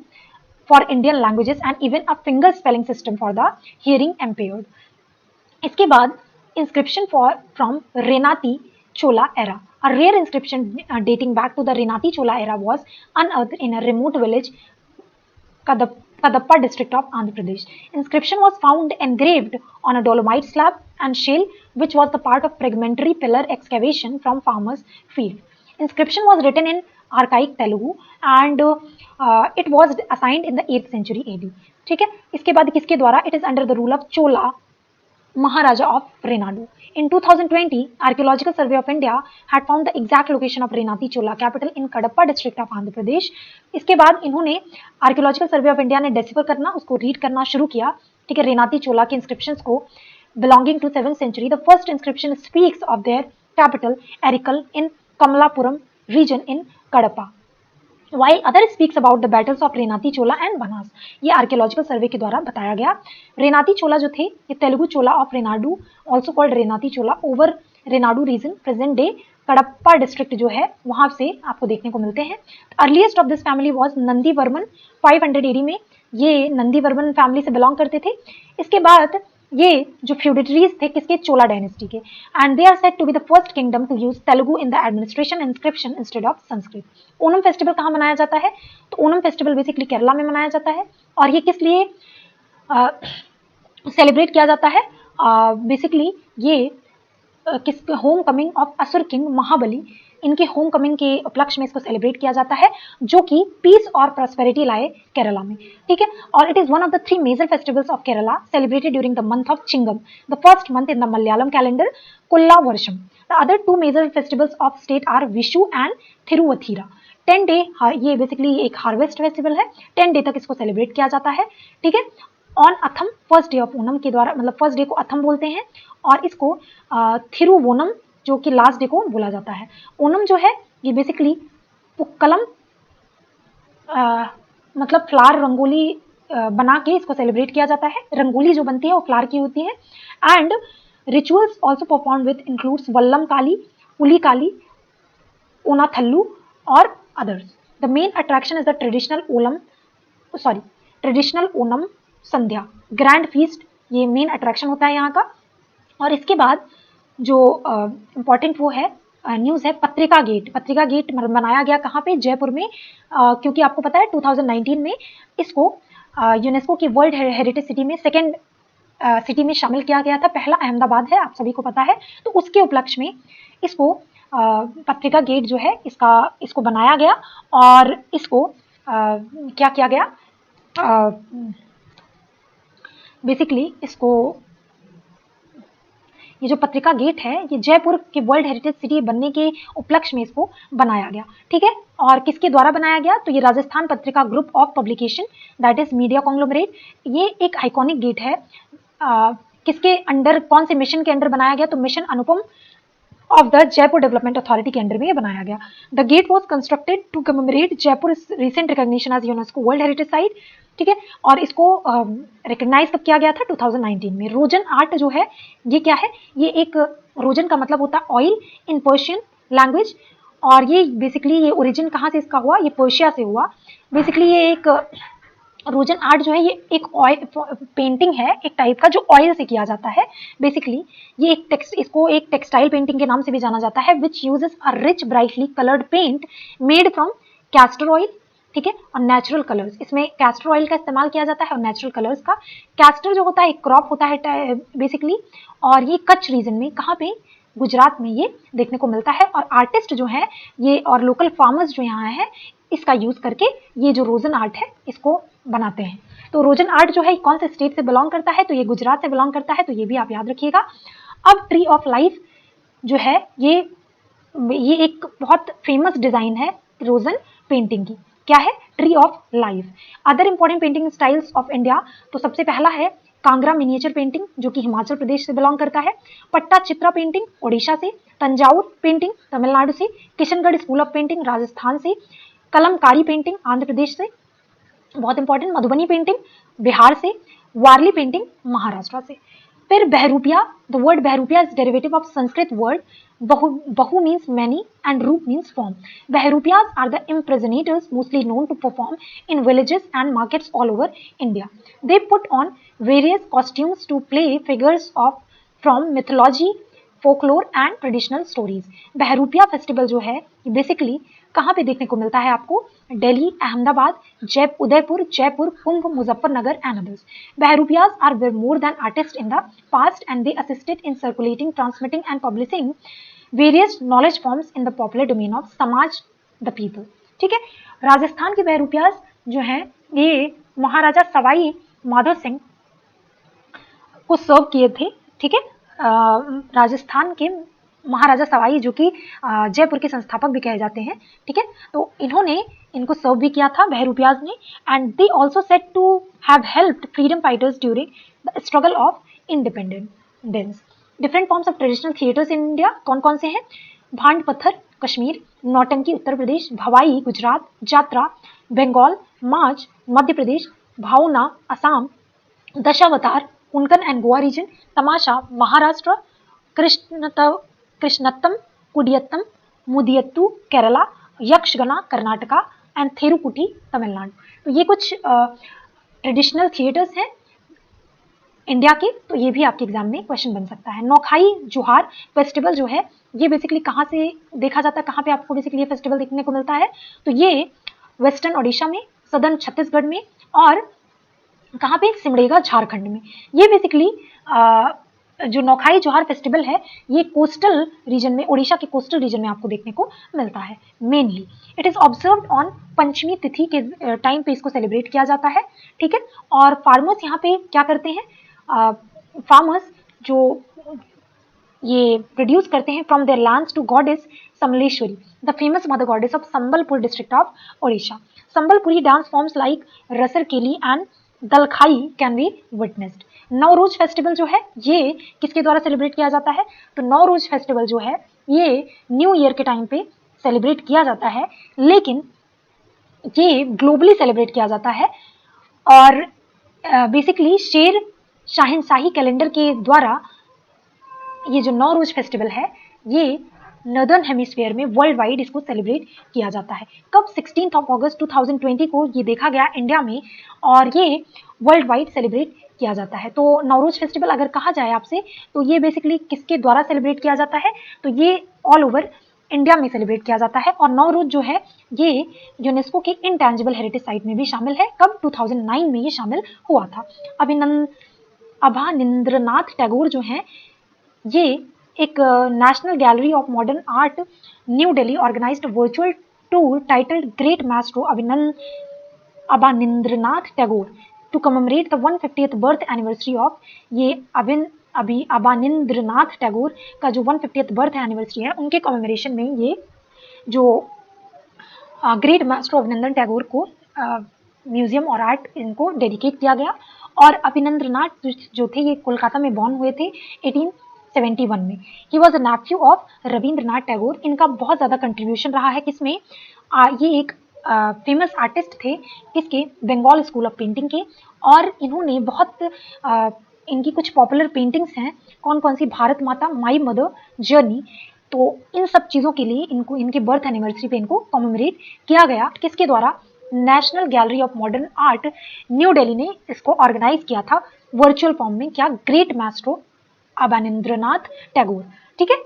for Indian languages and even a finger spelling system for the hearing impaired. इसके बाद inscription from Renati Chola era. A rare inscription dating back to the Renati Chola era was unearthed in a remote village, Kadapa district of Andhra Pradesh. Inscription was found engraved on a dolomite slab and shale, which was the part of fragmentary pillar excavation from farmers' field. Inscription was written in archaic Telugu and it was assigned in the 8th century AD. ठीक है, इसके बाद किसके द्वारा, it is under the rule of Chola Maharaja of Renadu. In 2020, Archaeological Survey of India had found the exact location of Renati Chola capital in Kadapa district of Andhra Pradesh. इसके बाद इन्होंने Archaeological Survey of India ने decipher करना, उसको read करना शुरू किया। ठीक है, रेनाती चोला के इंस्क्रिप्शंस को belonging to 7th century. The first inscription speaks of their capital Erikal in Kamalapuram region in Kadapa, while other speaks about the battles of Renati Chola and Banas. ये आर्कियोलॉजिकल सर्वे के द्वारा बताया गया। रेनाती चोला जो थे, ये Telugu Chola of Renadu, also called Renati Chola, over Renadu region, present day Kadapa district जो है वहां से आपको देखने को मिलते हैं। Earliest of this family was Nandivarman, 500 AD में ये नंदीवर्मन फैमिली से बिलोंग करते थे। इसके बाद ये जो फ्यूडेटरीज थे किसके, चोला डायनेस्टी के, and they are said to be the first kingdom to use Telugu in the administration inscription instead of Sanskrit. Onam festival कहाँ मनाया जाता है, तो ओणम फेस्टिवल बेसिकली केरला में मनाया जाता है, और ये किस लिए सेलिब्रेट किया जाता है, बेसिकली ये किस होम कमिंग ऑफ असुर किंग महाबली, इनके होम कमिंग के उपलक्ष्य में इसको सेलिब्रेट किया जाता है, जो कि पीस और प्रॉस्पेरिटी लाए केरला में, ठीक है। और it is one of the 3 major festivals of Kerala celebrated during the month of Chingam, the first month in the Malayalam calendar Kolla Varsham. The other 2 major festivals of state are Vishu and Thiruvathira. 10 day, ये बेसिकली एक harvest festival है, 10 day तक इसको celebrate किया जाता है, ठीक है। On Atham, first day of Onam के द्वारा, मतलब फर्स्ट डे को अथम बोलते हैं, और इसको थिरुवोनम जो कि लास्ट डे को बोला जाता है। ओनम जो है ये बेसिकली पुक्कलम, मतलब फ्लावर रंगोली बना के इसको सेलिब्रेट किया जाता है। रंगोली जो बनती है वो फ्लावर की होती है, and rituals also perform with includes Vallam Kali, Puli Kali, Onathallu और others. The main attraction is the traditional Onam Sadhya, grand feast, ये मेन अट्रैक्शन होता है यहाँ का। और इसके बाद जो इम्पॉर्टेंट वो है न्यूज़ है पत्रिका गेट। पत्रिका गेट बनाया गया कहाँ पे, जयपुर में, क्योंकि आपको पता है 2019 में इसको यूनेस्को की वर्ल्ड हेरिटेज सिटी में सेकेंड सिटी में शामिल किया गया था। पहला अहमदाबाद है, आप सभी को पता है। तो उसके उपलक्ष्य में इसको पत्रिका गेट जो है इसको बनाया गया, और इसको क्या किया गया, बेसिकली इसको, ये जो पत्रिका गेट है ये जयपुर के वर्ल्ड हेरिटेज सिटी बनने के उपलक्ष्य में इसको बनाया गया, ठीक है। और किसके द्वारा बनाया गया, तो ये Rajasthan Patrika group of publication, that is media conglomerate. ये एक आइकॉनिक गेट है, किसके अंडर, कौन से मिशन के अंडर बनाया गया, तो mission Anupam of the Jaipur development authority के अंडर में ये बनाया गया। The gate was constructed to commemorate Jaipur recent recognition as UNESCO world heritage site, ठीक है। और इसको रिकॉग्नाइज कब किया गया था, 2019 में। रोजन आर्ट जो है ये क्या है, ये एक, रोजन का मतलब होता है ऑयल इन पर्शियन लैंग्वेज, और ये बेसिकली ये ओरिजिन कहाँ से इसका हुआ, ये पर्शिया से हुआ। बेसिकली ये एक रोजन आर्ट जो है ये एक ऑयल पेंटिंग है, एक टाइप का, जो ऑयल से किया जाता है। बेसिकली ये इसको एक टेक्सटाइल पेंटिंग के नाम से भी जाना जाता है, which uses a rich brightly coloured paint made from castor oil, ठीक है, और नेचुरल कलर्स। इसमें कैस्टर ऑयल का इस्तेमाल किया जाता है और नेचुरल कलर्स का। कैस्टर जो होता है एक क्रॉप होता है बेसिकली, और ये कच्छ रीजन में, कहाँ पे, गुजरात में ये देखने को मिलता है। और आर्टिस्ट जो है ये, और लोकल फार्मर्स जो यहाँ है, इसका यूज करके ये जो रोजन आर्ट है इसको बनाते हैं। तो रोजन आर्ट जो है कौन से स्टेट से बिलोंग करता है, तो ये गुजरात से बिलोंग करता है, तो ये भी आप याद रखिएगा। अब ट्री ऑफ लाइफ जो है ये एक बहुत फेमस डिजाइन है रोजन पेंटिंग की। क्या है, tree of life. Other important painting styles of India, तो सबसे पहला है कांगड़ा मिनिएचर पेंटिंग जो कि हिमाचल प्रदेश से बिलोंग करता है, पट्टा चित्रा पेंटिंग ओडिशा से, तंजाउर पेंटिंग तमिलनाडु से, Kishangarh school of painting Rajasthan से, कलमकारी पेंटिंग आंध्र प्रदेश से, बहुत इंपॉर्टेंट मधुबनी पेंटिंग बिहार से, वारली पेंटिंग महाराष्ट्र से। फिर Bahrupiya, the word Bahrupiya is derivative of Sanskrit word bahu means many and roop means form. Bahrupiyas are the impersonators mostly known to perform in villages and markets all over India. They put on various costumes to play figures from mythology, folklore and traditional stories. Bahrupiya festival जो है ये basically कहाँ पे देखने को मिलता है आपको, Delhi, Ahmedabad, Udaipur, Jaipur, Kumbh, Muzaffarnagar and others. Bahrupiyas are more than artists in the past and they assisted in circulating, transmitting and publishing various knowledge forms in the popular domain of समाज the people, ठीक है। राजस्थान के बहरूपियाज जो है ये महाराजा सवाई माधव सिंह को सर्व किए थे, ठीक है। राजस्थान के महाराजा सवाई जो कि जयपुर के संस्थापक भी कहे जाते हैं, ठीक है। तो इन्होंने इनको सर्व भी किया था बहरूपियाज ने, and they also said to have helped freedom fighters during the struggle of independence. Different forms of traditional theatres in India कौन कौन से हैं, भांड पत्थर कश्मीर, नौटंकी उत्तर प्रदेश, भवाई Gujarat, Jatra Bengal, Maach Madhya Pradesh, Bhavna Assam, Dashavatar Konkan and Goa region, Tamasha Maharashtra, Krishnattam Kudiyattam Mudiyettu Kerala, Yakshagana Karnataka and Therukoothu Tamil Nadu. तो ये कुछ ट्रेडिशनल थिएटर्स हैं इंडिया के, तो ये भी आपके एग्जाम में क्वेश्चन बन सकता है। नौखाई जोहार फेस्टिवल जो है ये बेसिकली कहाँ से देखा जाता है, कहाँ पे आपको बेसिकली ये फेस्टिवल देखने को मिलता है, तो ये वेस्टर्न ओडिशा में, सदर्न छत्तीसगढ़ में, और कहाँ पे, सिमडेगा झारखंड में। ये बेसिकली जो नौखाई जोहार फेस्टिवल है ये कोस्टल रीजन में, ओडिशा के कोस्टल रीजन में आपको देखने को मिलता है mainly. It is observed on Panchami tithi के टाइम पे इसको सेलिब्रेट किया जाता है, ठीक है। और फार्मर्स यहाँ पे क्या करते हैं, फार्मर्स जो ये प्रोड्यूस करते हैं from their lands to goddess Samaleswari, the famous mother goddess of Sambalpur district of Odisha. Sambalpuri dance forms like Rasarkeli and Dalkhai can be witnessed. Navroz festival जो है ये किसके द्वारा सेलिब्रेट किया जाता है, तो नवरोज फेस्टिवल जो है ये न्यू ईयर के टाइम पे सेलिब्रेट किया जाता है, लेकिन ये ग्लोबली सेलिब्रेट किया जाता है। और बेसिकली शेर शाहनशाही कैलेंडर के द्वारा ये जो नवरोज फेस्टिवल है ये नॉर्दर्न हेमिस्फीयर में वर्ल्ड वाइड इसको सेलिब्रेट किया जाता है। कब, 16 अगस्त 2020 को ये देखा गया इंडिया में, और ये वर्ल्ड वाइड सेलिब्रेट किया जाता है। तो नवरोज फेस्टिवल अगर कहा जाए आपसे तो ये बेसिकली किसके द्वारा सेलिब्रेट किया जाता है, तो ये ऑल ओवर इंडिया में सेलिब्रेट किया जाता है। और नवरोज जो है ये यूनेस्को के इंटेंजिबल हेरिटेज साइट में भी शामिल है। कब, 2009 में ये शामिल हुआ था। अभानिंद्रनाथ टैगोर जो है ये एक national gallery of modern art new Delhi organised virtual tour titled great maestro Abanindranath Tagore to commemorate the 150th birth anniversary of ये अभानिंद्रनाथ टैगोर का जो 150th बर्थ एनिवर्सरी है उनके कमेमोरेशन में ये जो ग्रेट मास्टर अभिनंदन टैगोर को म्यूजियम और आर्ट इनको डेडिकेट किया गया। और अभिनंद्रनाथ जो थे ये कोलकाता में बॉर्न हुए थे 1871 में। ही was a Neiphiu of Rabindranath Tagore. इनका बहुत ज़्यादा कंट्रीब्यूशन रहा है किसमें, ये एक फेमस आर्टिस्ट थे किसके, बंगाल स्कूल ऑफ पेंटिंग के। और इन्होंने बहुत इनकी कुछ पॉपुलर पेंटिंग्स हैं, कौन कौन सी, भारत माता, माई मदर, जर्नी। तो इन सब चीज़ों के लिए इनको इनके बर्थ एनिवर्सरी पे इनको कॉमेमोरेट किया गया, किसके द्वारा, national gallery of modern art new Delhi ने इसको ऑर्गेनाइज किया था वर्चुअल फॉर्म में, क्या, ग्रेट मास्ट्रो अभानिंद्रनाथ टैगोर, ठीक है।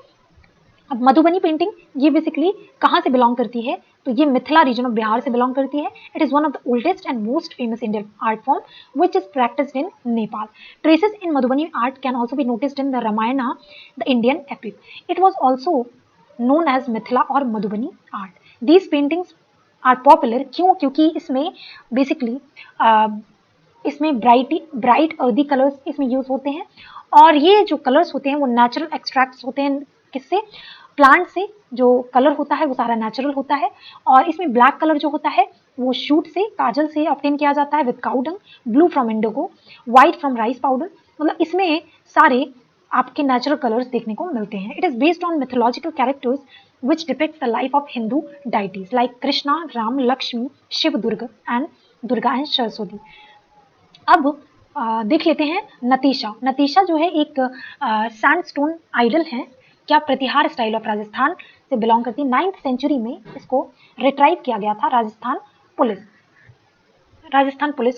अब मधुबनी पेंटिंग ये बेसिकली कहाँ से बिलोंग करती है, तो ये मिथिला रीजन ऑफ बिहार से बिलोंग करती है। It is one of the oldest and most famous Indian art form which is practised in Nepal. Traces in Madhubani art can also be noticed in the Ramayana, the Indian epic. It was also known as Mithila और Madhubani art. These paintings are popular, क्यों, क्योंकि इसमें basically इसमें bright earthy colours इसमें use होते हैं। और ये जो कलर्स होते हैं वो नेचुरल एक्सट्रैक्ट्स होते हैं, किससे, प्लांट से। जो कलर होता है वो सारा नेचुरल होता है। और इसमें ब्लैक कलर जो होता है वो शूट से, काजल से ऑब्टेन किया जाता है with cow dung, blue from Indigo, white from rice powder. मतलब इसमें सारे आपके नेचुरल कलर्स देखने को मिलते हैं। It is based on mythological characters which depicts the life of Hindu deities like Krishna, Ram, Lakshmi, Shiv, Durga and Saraswati. अब देख लेते हैं नतीशा। नतीशा जो है एक सैंडस्टोन आइडल है, क्या, प्रतिहार स्टाइल ऑफ राजस्थान से बिलोंग करती है। 9th सेंचुरी में इसको रिट्राइव किया गया था राजस्थान पुलिस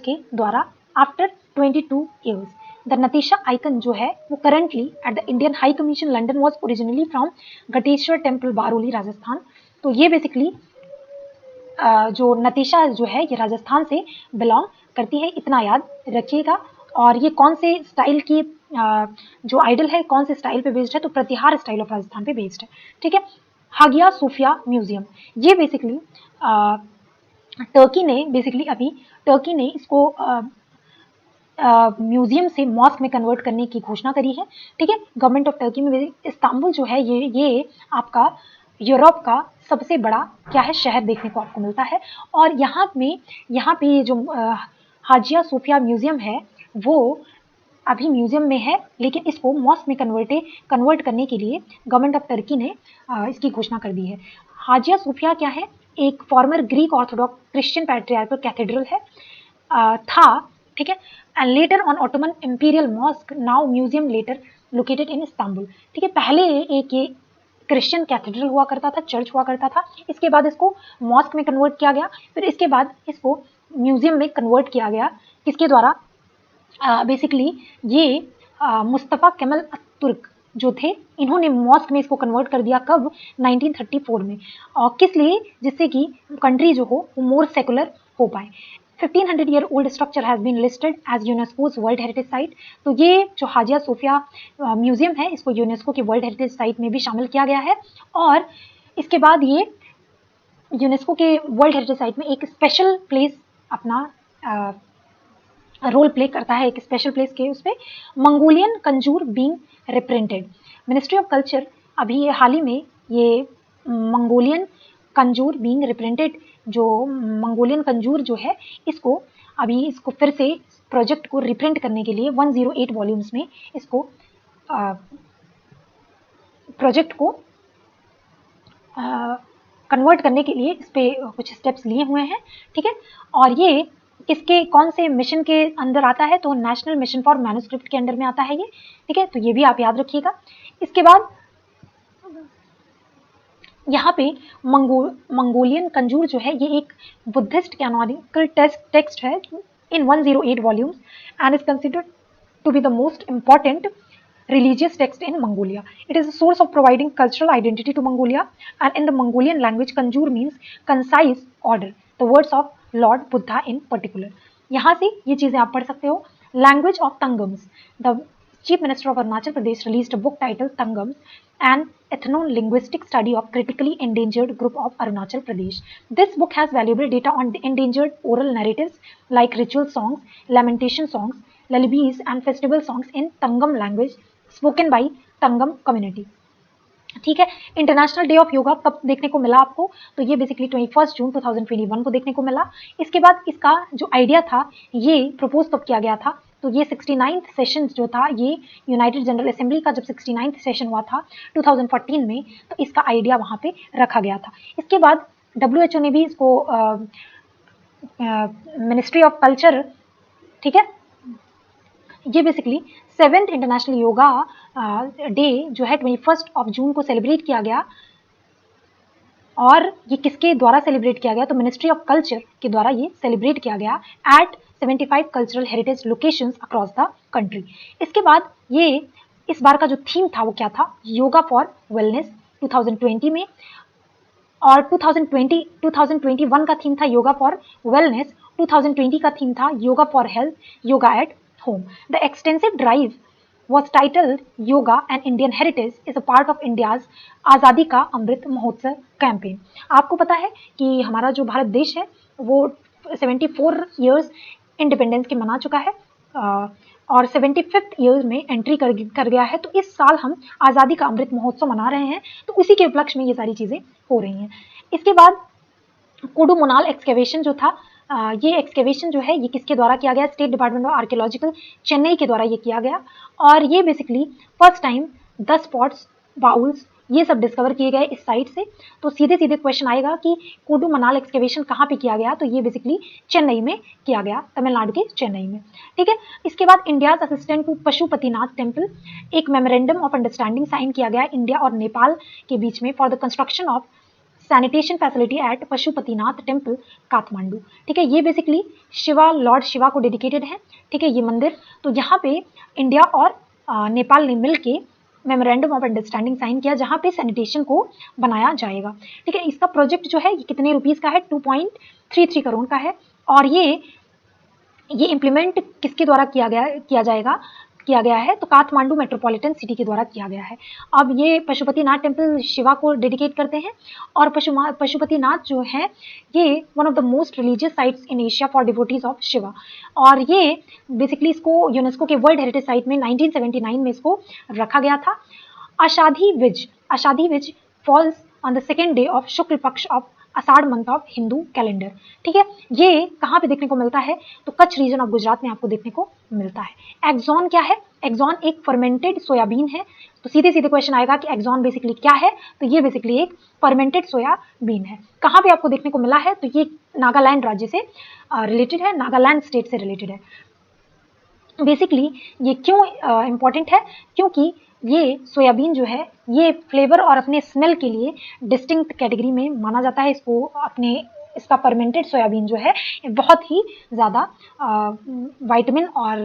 के द्वारा after 22 years. The Natesha icon जो है वो currently at the Indian high commission London was originally from Ghateshwar temple Baroli Rajasthan. तो ये बेसिकली जो नतीशा जो है ये राजस्थान से बिलोंग करती है, इतना याद रखिएगा। और ये कौन से स्टाइल की जो आइडल है कौन से स्टाइल पे बेस्ड है, तो प्रतिहार स्टाइल ऑफ राजस्थान पे बेस्ड है, ठीक है। हागिया सोफिया म्यूजियम, ये बेसिकली टर्की ने इसको म्यूजियम से मॉस्क में कन्वर्ट करने की घोषणा करी है, ठीक है। गवर्नमेंट ऑफ टर्की में इस्तांबुल जो है ये आपका यूरोप का सबसे बड़ा क्या है, शहर देखने को आपको मिलता है। और यहाँ पे जो हाजिया सोफिया म्यूजियम है वो अभी म्यूजियम में है, लेकिन इसको मॉस्क में कन्वर्ट करने के लिए गवर्नमेंट ऑफ टर्की ने इसकी घोषणा कर दी है। हाजिया सोफिया क्या है, एक former Greek Orthodox Christian patriarchal cathedral है था, ठीक है। And later on Ottoman imperial mosque, now museum later located in Istanbul, ठीक है। पहले एक ये क्रिश्चियन कैथेड्रल हुआ करता था, चर्च हुआ करता था, इसके बाद इसको मॉस्क में कन्वर्ट किया गया, फिर इसके बाद इसको म्यूजियम में कन्वर्ट किया गया, किसके द्वारा, बेसिकली ये मुस्तफ़ा केमल अतुर्क जो थे, इन्होंने मॉस्क में इसको कन्वर्ट कर दिया कब? 1934 में। और किस लिए? जिससे कि कंट्री जो हो वो मोर सेकुलर हो पाए। 1500 year old structure has been listed as UNESCO's world heritage site. तो ये जो हाजिया सोफिया म्यूजियम है, इसको यूनेस्को की वर्ल्ड हेरिटेज साइट में भी शामिल किया गया है। और इसके बाद ये यूनेस्को के वर्ल्ड हेरिटेज साइट में एक स्पेशल प्लेस अपना रोल प्ले करता है, एक स्पेशल प्लेस के उस पे Mongolian Kanjur being represented. Ministry of culture अभी ये हाल ही में ये मंगोलियन कंजूर बीइंग रिप्रेजेंटेड, जो मंगोलियन कंजूर जो है, इसको अभी इसको फिर से प्रोजेक्ट को रिप्रिंट करने के लिए 108 वॉल्यूम्स में इसको प्रोजेक्ट को कन्वर्ट करने के लिए इस पे कुछ स्टेप्स लिए हुए हैं, ठीक है। और ये किसके कौन से मिशन के अंदर आता है? तो नेशनल मिशन फॉर मैन्युस्क्रिप्ट के अंडर में आता है ये, ठीक है। तो ये भी आप याद रखिएगा। इसके बाद यहाँ पे मंगोलियन कंजूर जो है, ये एक बुद्धिस्ट कैनोनिकल टेक्स्ट है in 108 volumes and is considered to be the most important religious text in Mongolia. It is a source of providing cultural identity to Mongolia, and in the Mongolian language, Kanjur means concise order. The words of Lord Buddha in particular. यहाँ से ये चीजें आप पढ़ सकते हो। Language of Tangams. The Chief Minister of Arunachal Pradesh released a book titled Tangams, an ethno-linguistic study of critically endangered group of Arunachal Pradesh. This book has valuable data on the endangered oral narratives like ritual songs, lamentation songs, lullabies, and festival songs in Tangam language spoken by Tangam community, ठीक है। International day of yoga कब देखने को मिला आपको? तो ये basically 21 जून 2021 को देखने को मिला। इसके बाद इसका जो आइडिया था ये प्रपोज कब किया गया था? तो ये 69th सेशन जो था, ये यूनाइटेड जनरल असेंबली का जब 69th सेशन हुआ था 2014 में, तो इसका आइडिया वहाँ पे रखा गया था। इसके बाद WHO ने भी इसको मिनिस्ट्री ऑफ कल्चर, ठीक है, ये basically 7th international yoga day जो है 21 जून को सेलिब्रेट किया गया। और ये किसके द्वारा सेलिब्रेट किया गया? तो मिनिस्ट्री ऑफ कल्चर के द्वारा ये सेलिब्रेट किया गया at 75 cultural heritage locations across the country. इसके बाद ये इस बार का जो थीम था वो क्या था? योगा फॉर वेलनेस 2020 में, और 2021 का थीम था योगा फॉर वेलनेस, 2020 का थीम था yoga for health, yoga at home. The extensive drive was titled Yoga and Indian Heritage is a part of India's आज़ादी का अमृत महोत्सव कैंपेन। आपको पता है कि हमारा जो भारत देश है वो 74 इयर्स इंडिपेंडेंस के मना चुका है और 75th ईयर में एंट्री कर गया है। तो इस साल हम आज़ादी का अमृत महोत्सव मना रहे हैं, तो उसी के उपलक्ष्य में ये सारी चीज़ें हो रही हैं। इसके बाद कोडू मोनाल एक्सकेवेशन जो था, ये एक्सकेवेशन जो है ये किसके द्वारा किया गया? State department of archaeological Chennai के द्वारा ये किया गया। और ये basically first time 10 pots, bowls, ये सब डिस्कवर किए गए इस साइट से। तो सीधे सीधे क्वेश्चन आएगा कि कोडू मनाल एक्सकेवेशन कहाँ पे किया गया? तो ये बेसिकली चेन्नई में किया गया, तमिलनाडु के चेन्नई में, ठीक है। इसके बाद India's assistant to Pashupatinath temple, एक मेमोरेंडम ऑफ अंडरस्टैंडिंग साइन किया गया इंडिया और नेपाल के बीच में for the construction of sanitation facility at Pashupatinath temple Kathmandu, ठीक है। ये बेसिकली शिवा, लॉर्ड शिवा को डेडिकेटेड है, ठीक है, ये मंदिर। तो यहाँ पे इंडिया और नेपाल ने मिल के मेमोरेंडम ऑफ अंडरस्टैंडिंग साइन किया जहाँ पे सैनिटेशन को बनाया जाएगा, ठीक है। इसका प्रोजेक्ट जो है ये कितने रुपीज़ का है? 2.33 करोड़ का है। और ये इम्प्लीमेंट किसके द्वारा किया गया है? तो काठमांडू मेट्रोपॉलिटन सिटी के द्वारा किया गया है। अब ये पशुपतिनाथ टेम्पल शिवा को डेडिकेट करते हैं, और पशुपतिनाथ जो है ये one of the most religious sites in Asia for devotees of Shiva. और ये बेसिकली इसको यूनेस्को के वर्ल्ड हेरिटेज साइट में 1979 में इसको रखा गया था। Ashadhi Beej falls on the second day of Shukla Paksha of Ashadh month of Hindu calendar, ठीक है। ये कहाँ पे देखने को मिलता है? तो कच्छ रीजन ऑफ गुजरात में आपको देखने को मिलता है। एक्सॉन क्या है? एक्सॉन एक फर्मेंटेड सोयाबीन है। तो सीधे सीधे क्वेश्चन आएगा कि एक्सॉन बेसिकली क्या है? तो ये बेसिकली एक फर्मेंटेड सोयाबीन है। कहाँ पे आपको देखने को मिला है? तो ये नागालैंड राज्य से रिलेटेड है, नागालैंड स्टेट से रिलेटेड है। बेसिकली ये क्यों इम्पॉर्टेंट है? क्योंकि ये सोयाबीन जो है ये फ्लेवर और अपने स्मेल के लिए डिस्टिंक्ट कैटेगरी में माना जाता है। इसका फर्मेंटेड सोयाबीन जो है बहुत ही ज़्यादा विटामिन और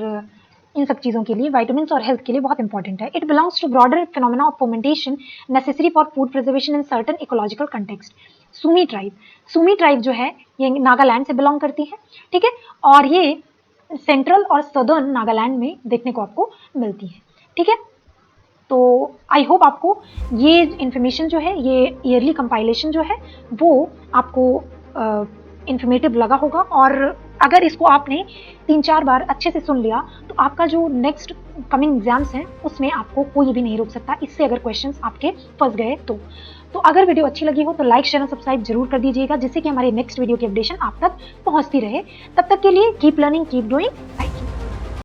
इन सब चीज़ों के लिए, विटामिन्स और हेल्थ के लिए बहुत इंपॉर्टेंट है। It belongs to broader phenomena of fermentation necessary for food preservation in certain ecological context. Sumi tribe जो है ये नागालैंड से बिलोंग करती है, ठीक है, और ये सेंट्रल और सदर्न नागालैंड में देखने को आपको मिलती है, ठीक है। तो आई होप आपको ये इन्फॉर्मेशन जो है, ये ईयरली कंपाइलेशन जो है वो आपको इन्फॉर्मेटिव लगा होगा, और अगर इसको आपने 3-4 बार अच्छे से सुन लिया तो आपका जो नेक्स्ट कमिंग एग्जाम्स हैं उसमें आपको कोई भी नहीं रोक सकता, इससे अगर क्वेश्चंस आपके फंस गए तो अगर वीडियो अच्छी लगी हो तो लाइक शेयर और सब्सक्राइब जरूर कर दीजिएगा, जिससे कि हमारे नेक्स्ट वीडियो की अपडेशन आप तक पहुंचती रहे। तब तक के लिए कीप लर्निंग, कीप डूइंग।